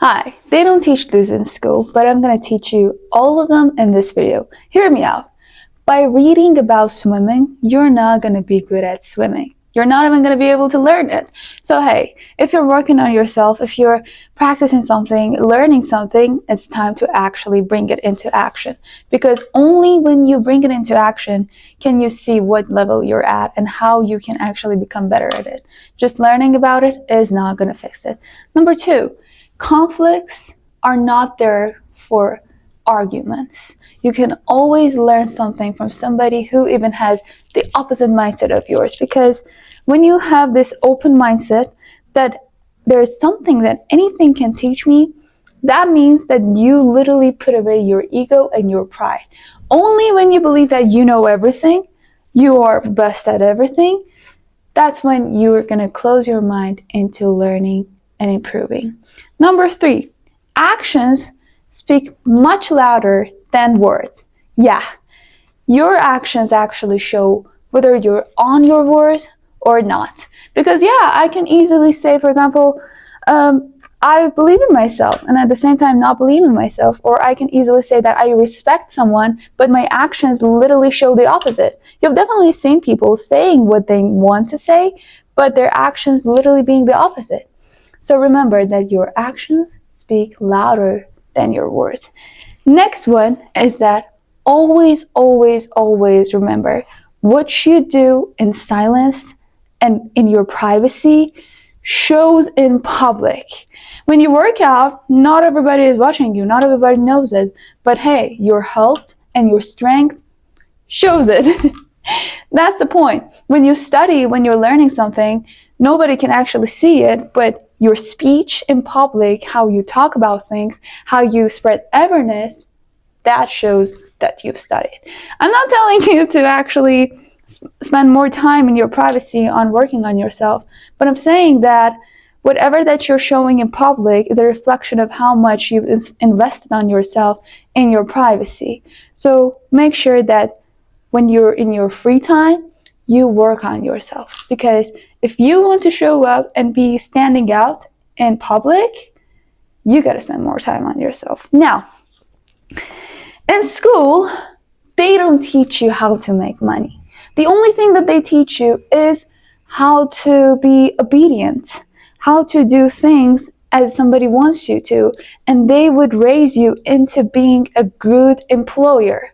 Hi, they don't teach this in school, but I'm going to teach you all of them in this video. Hear me out. By reading about swimming, you're not going to be good at swimming. You're not even going to be able to learn it. So hey, if you're working on yourself, if you're practicing something, learning something, it's time to actually bring it into action. Because only when you bring it into action can you see what level you're at and how you can actually become better at it. Just learning about it is not going to fix it. Number 2, conflicts are not there for arguments. You can always learn something from somebody who even has the opposite mindset of yours, because when you have this open mindset that there's something that anything can teach me, that means that you literally put away your ego and your pride. Only when you believe that you know everything, you are best at everything, that's when you're going to close your mind into learning and improving. Number 3, actions speak much louder than words. Yeah, your actions actually show whether you're on your words or not. Because yeah, I can easily say, for example, I believe in myself and at the same time not believe in myself. Or I can easily say that I respect someone, but my actions literally show the opposite. You've definitely seen people saying what they want to say, but their actions literally being the opposite. So remember that your actions speak louder than your words. Next one is that always remember what you do in silence and in your privacy shows in public. When you work out, not everybody is watching you, not everybody knows it, but hey, your health and your strength shows it. That's the point. When you study, when you're learning something, nobody can actually see it, but your speech in public, how you talk about things, how you spread awareness, that shows that you've studied. I'm not telling you to actually spend more time in your privacy on working on yourself, but I'm saying that whatever that you're showing in public is a reflection of how much you've invested on yourself in your privacy. So make sure that when you're in your free time, you work on yourself. Because if you want to show up and be standing out in public, you gotta spend more time on yourself. Now, in school, they don't teach you how to make money. The only thing that they teach you is how to be obedient, how to do things as somebody wants you to, and they would raise you into being a good employer.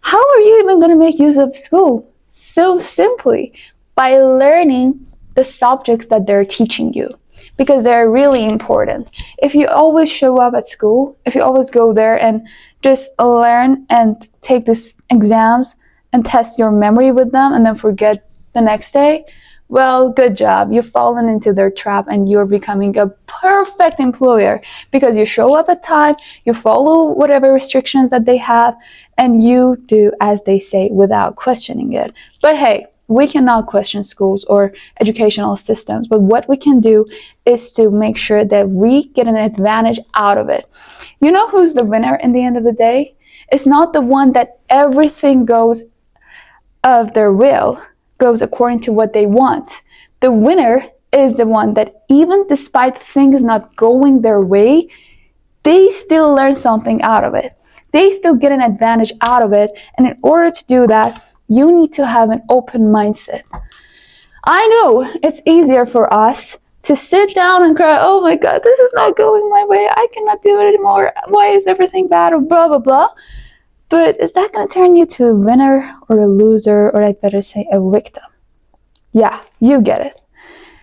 How are you even going to make use of school? So simply, by learning the subjects that they're teaching you, because they're really important. If you always show up at school, if you always go there and just learn and take these exams and test your memory with them and then forget the next day, well, good job. You've fallen into their trap and you're becoming a perfect employer because you show up at time, you follow whatever restrictions that they have, and you do as they say without questioning it. But hey, we cannot question schools or educational systems, but what we can do is to make sure that we get an advantage out of it. You know who's the winner in the end of the day? It's not the one that everything goes of their will, goes according to what they want. The winner is the one that even despite things not going their way, they still learn something out of it. They still get an advantage out of it. And in order to do that, you need to have an open mindset. I know it's easier for us to sit down and cry, oh my God, this is not going my way. I cannot do it anymore. Why is everything bad? Or blah, blah, blah. But is that going to turn you to a winner or a loser, or I'd better say a victim? Yeah, you get it.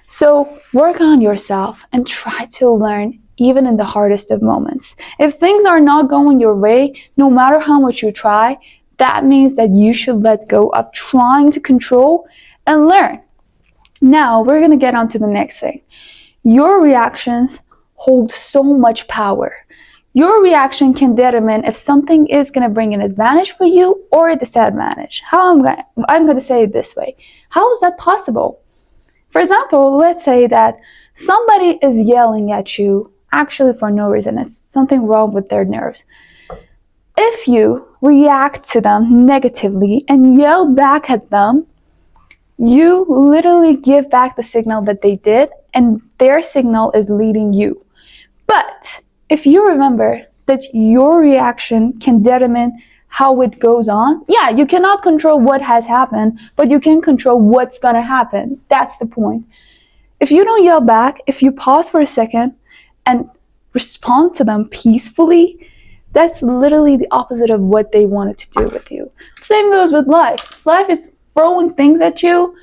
So work on yourself and try to learn even in the hardest of moments. If things are not going your way, no matter how much you try, that means that you should let go of trying to control and learn. Now, we're going to get on to the next thing. Your reactions hold so much power. Your reaction can determine if something is going to bring an advantage for you or a disadvantage. I'm going to say it this way. How is that possible? For example, let's say that somebody is yelling at you actually for no reason. It's something wrong with their nerves. If you react to them negatively and yell back at them, you literally give back the signal that they did, and their signal is leading you. But if you remember that your reaction can determine how it goes on, yeah, you cannot control what has happened, but you can control what's gonna happen. That's the point. If you don't yell back, if you pause for a second and respond to them peacefully, that's literally the opposite of what they wanted to do with you. Same goes with life. If life is throwing things at you,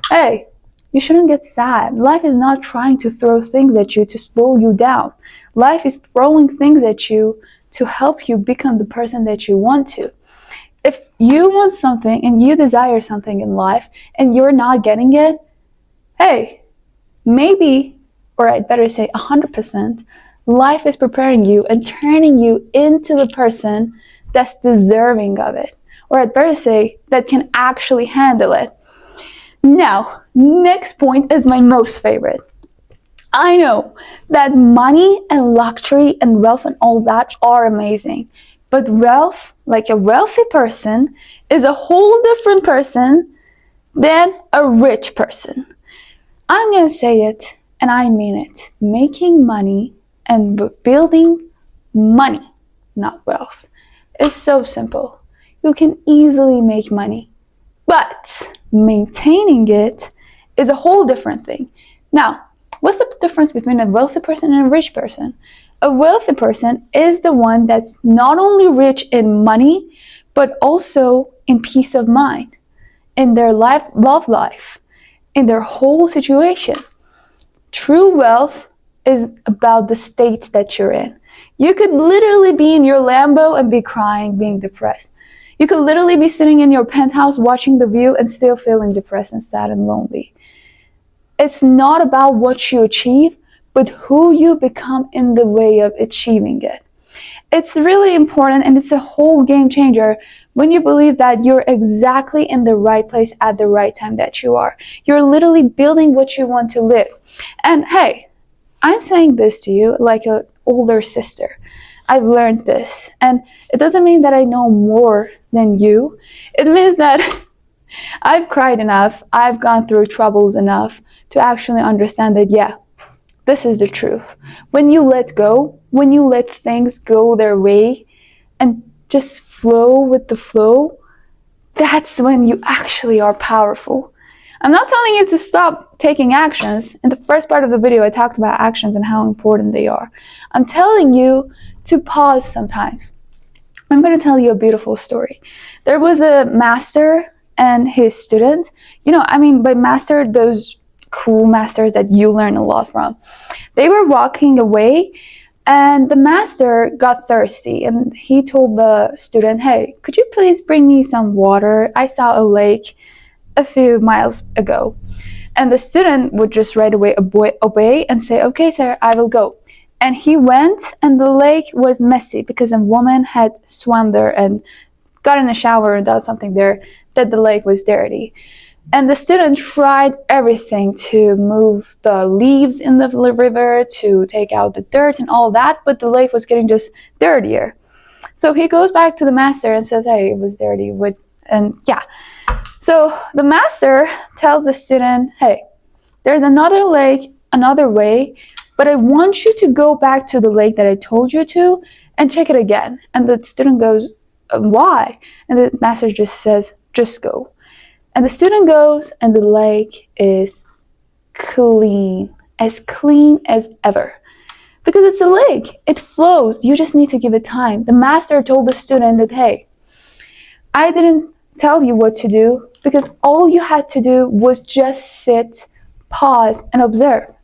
hey, you shouldn't get sad. Life is not trying to throw things at you to slow you down. Life is throwing things at you to help you become the person that you want to. If you want something and you desire something in life and you're not getting it, hey, maybe, or I'd better say 100%, life is preparing you and turning you into the person that's deserving of it. Or I'd better say that can actually handle it. Now, next point is my most favorite. I know that money and luxury and wealth and all that are amazing. But wealth, like a wealthy person, is a whole different person than a rich person. I'm going to say it, and I mean it. Making money and building money, not wealth, is so simple. You can easily make money. But maintaining it is a whole different thing. Now, what's the difference between a wealthy person and a rich person? A wealthy person is the one that's not only rich in money, but also in peace of mind, in their love life, in their whole situation. True wealth is about the state that you're in. You could literally be in your Lambo and be crying, being depressed. You could literally be sitting in your penthouse watching the view and still feeling depressed and sad and lonely. It's not about what you achieve, but who you become in the way of achieving it. It's really important, and it's a whole game changer when you believe that you're exactly in the right place at the right time that you are. You're literally building what you want to live. And hey, I'm saying this to you like an older sister. I've learned this, and it doesn't mean that I know more than you. It means that I've cried enough, I've gone through troubles enough to actually understand that, yeah, this is the truth. When you let go, when you let things go their way and just flow with the flow, that's when you actually are powerful. I'm not telling you to stop taking actions. In the first part of the video, I talked about actions and how important they are. I'm telling you to pause sometimes. I'm going to tell you a beautiful story. There was a master and his student. By master, those cool masters that you learn a lot from. They were walking away, and the master got thirsty, and he told the student, hey, could you please bring me some water? I saw a lake a few miles ago. And the student would just right away obey and say, okay, sir, I will go. And he went, and the lake was messy because a woman had swam there and got in a shower and done something there, that the lake was dirty. And the student tried everything to move the leaves in the river, to take out the dirt and all that, but the lake was getting just dirtier. So he goes back to the master and says, hey, it was dirty. So the master tells the student, hey, there's another lake, another way, but I want you to go back to the lake that I told you to and check it again. And the student goes, why? And the master just says, just go. And the student goes, and the lake is clean as ever. Because it's a lake, it flows, you just need to give it time. The master told the student that, hey, I didn't tell you what to do, because all you had to do was just sit, pause, and observe.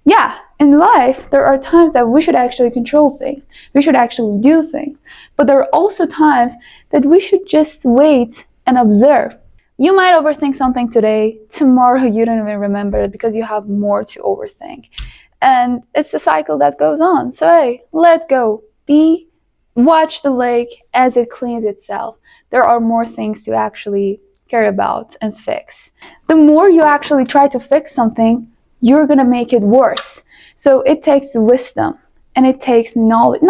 Yeah, in life, there are times that we should actually control things. We should actually do things. But there are also times that we should just wait and observe. You might overthink something today, tomorrow you don't even remember it because you have more to overthink. And it's a cycle that goes on. So hey, let go. Watch the lake as it cleans itself. There are more things to actually care about and fix. The more you actually try to fix something, you're gonna make it worse. So it takes wisdom, and it takes knowledge,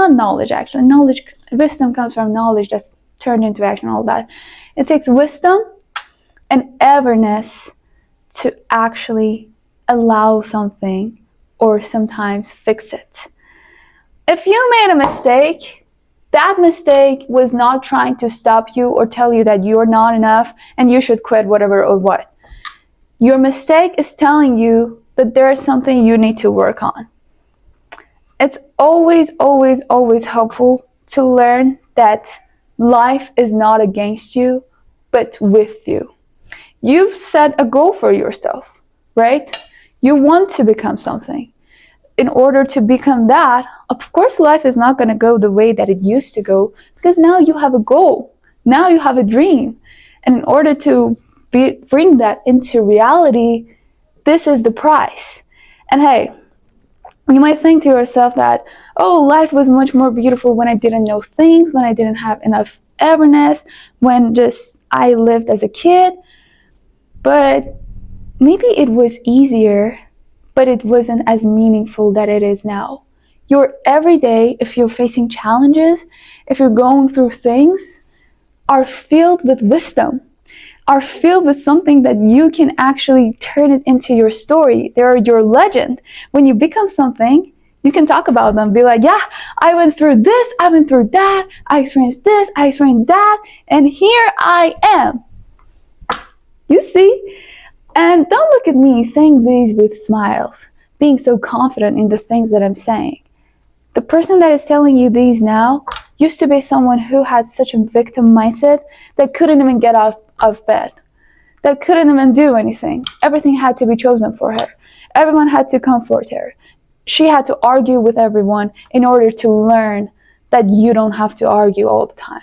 wisdom comes from knowledge that's turned into action, all that. It takes wisdom and awareness to actually allow something or sometimes fix it. If you made a mistake, that mistake was not trying to stop you or tell you that you're not enough and you should quit whatever or what. Your mistake is telling you that there is something you need to work on. It's always, always, always helpful to learn that life is not against you, but with you. You've set a goal for yourself, right? You want to become something. In order to become that, of course, life is not going to go the way that it used to go, because now you have a goal. Now you have a dream. And in order to bring that into reality, this is the price. And hey, you might think to yourself that, oh, life was much more beautiful when I didn't know things, when I didn't have enough awareness, when just I lived as a kid. But maybe it was easier, but it wasn't as meaningful that it is now. Your everyday, if you're facing challenges, if you're going through things, are filled with wisdom, are filled with something that you can actually turn it into your story. They're your legend. When you become something, you can talk about them. Be like, yeah, I went through this, I went through that, I experienced this, I experienced that, and here I am. You see? And don't look at me saying these with smiles, being so confident in the things that I'm saying. The person that is telling you these now used to be someone who had such a victim mindset that couldn't even get out of bed, that couldn't even do anything. Everything had to be chosen for her. Everyone had to comfort her. She had to argue with everyone in order to learn that you don't have to argue all the time.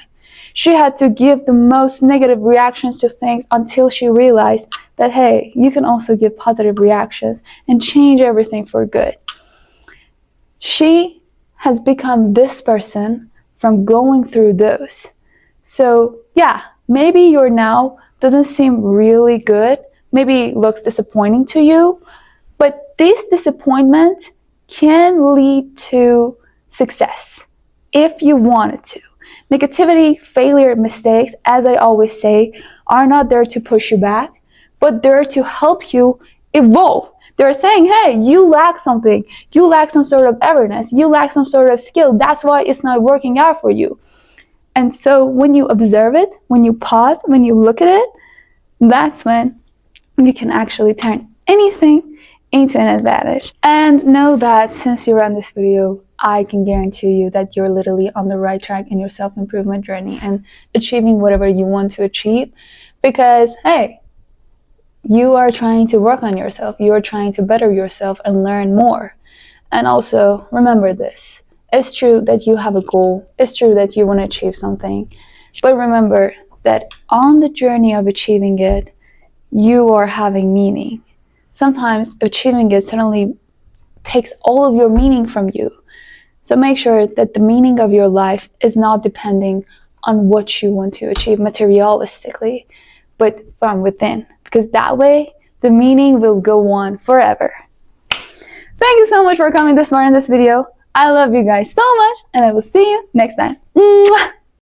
She had to give the most negative reactions to things until she realized that, hey, you can also give positive reactions and change everything for good. She has become this person from going through those. So yeah, maybe your now doesn't seem really good, maybe looks disappointing to you, but this disappointment can lead to success if you want it to. Negativity, failure, mistakes, as I always say, are not there to push you back, but they're to help you evolve. They're saying, hey, you lack something. You lack some sort of awareness. You lack some sort of skill. That's why it's not working out for you. And so when you observe it, when you pause, when you look at it, that's when you can actually turn anything into an advantage. And know that since you're on this video, I can guarantee you that you're literally on the right track in your self-improvement journey and achieving whatever you want to achieve, because hey, you are trying to work on yourself. You are trying to better yourself and learn more. And also remember this. It's true that you have a goal. It's true that you want to achieve something. But remember that on the journey of achieving it, you are having meaning. Sometimes achieving it suddenly takes all of your meaning from you. So make sure that the meaning of your life is not depending on what you want to achieve materialistically, but from within. Because that way, the meaning will go on forever. Thank you so much for coming this far in this video. I love you guys so much, and I will see you next time. Mwah!